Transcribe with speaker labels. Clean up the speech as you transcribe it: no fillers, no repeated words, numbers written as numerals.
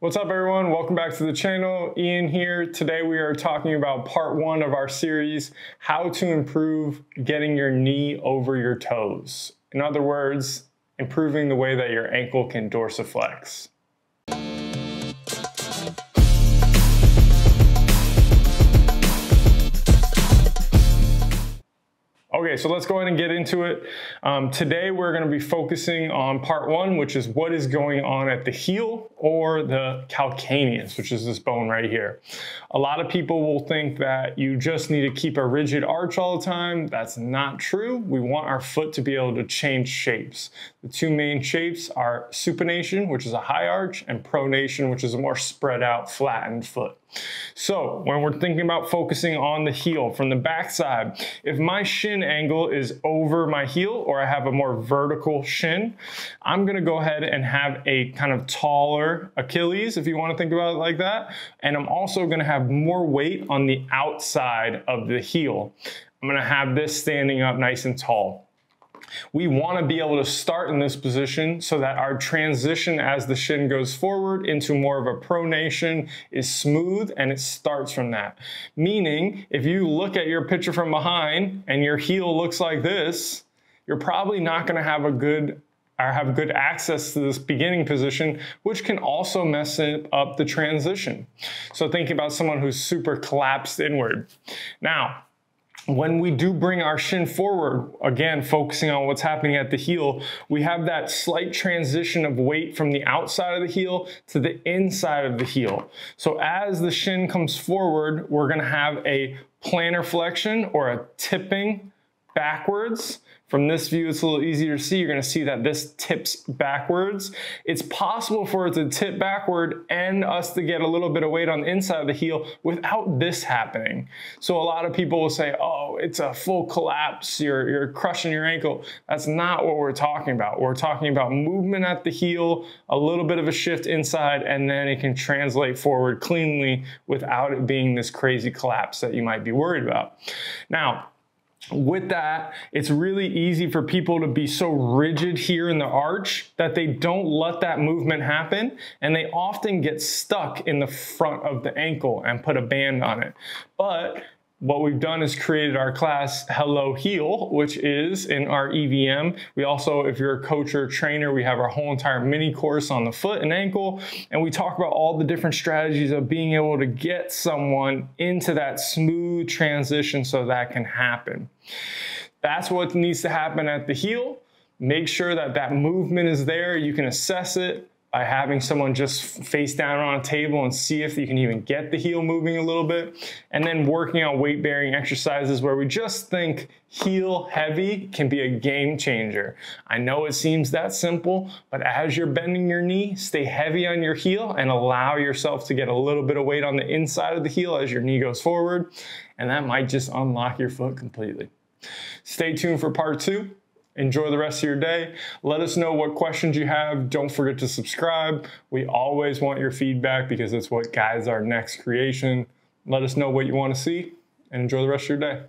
Speaker 1: What's up everyone? Welcome back to the channel. Ian here. Today we are talking about part 1 of our series, how to improve getting your knee over your toes. In other words, improving the way that your ankle can dorsiflex. Okay, so let's go ahead and get into it. Today we're going to be focusing on part 1, which is what is going on at the heel or the calcaneus, which is this bone right here. A lot of people will think that you just need to keep a rigid arch all the time. That's not true. We want our foot to be able to change shapes. The two main shapes are supination, which is a high arch, and pronation, which is a more spread out, flattened foot. So when we're thinking about focusing on the heel from the back side, if my shin angle is over my heel or I have a more vertical shin, I'm going to go ahead and have a kind of taller Achilles, if you want to think about it like that. And I'm also going to have more weight on the outside of the heel. I'm going to have this standing up nice and tall. We want to be able to start in this position so that our transition as the shin goes forward into more of a pronation is smooth, and it starts from that. Meaning, if you look at your picture from behind and your heel looks like this, you're probably not going to have good access to this beginning position, which can also mess up the transition. So think about someone who's super collapsed inward. Now, when we do bring our shin forward, again, focusing on what's happening at the heel, we have that slight transition of weight from the outside of the heel to the inside of the heel. So as the shin comes forward, we're going to have a plantar flexion or a tipping backwards. From this view, it's a little easier to see. You're going to see that this tips backwards. It's possible for it to tip backward and us to get a little bit of weight on the inside of the heel without this happening. So a lot of people will say, oh, it's a full collapse, you're crushing your ankle. That's not what we're talking about. We're talking about movement at the heel, a little bit of a shift inside, and then it can translate forward cleanly without it being this crazy collapse that you might be worried about. Now, with that, it's really easy for people to be so rigid here in the arch that they don't let that movement happen, and they often get stuck in the front of the ankle and put a band on it. But what we've done is created our class Hello Heel, which is in our EVM. We also, if you're a coach or a trainer, we have our whole entire mini course on the foot and ankle, and we talk about all the different strategies of being able to get someone into that smooth transition so that can happen. That's what needs to happen at the heel. Make sure that that movement is there. You can assess it by having someone just face down on a table and see if you can even get the heel moving a little bit. And then working on weight-bearing exercises where we just think heel heavy can be a game changer. I know it seems that simple, but as you're bending your knee, stay heavy on your heel and allow yourself to get a little bit of weight on the inside of the heel as your knee goes forward. And that might just unlock your foot completely. Stay tuned for part 2. Enjoy the rest of your day. Let us know what questions you have. Don't forget to subscribe. We always want your feedback because it's what guides our next creation. Let us know what you want to see, and enjoy the rest of your day.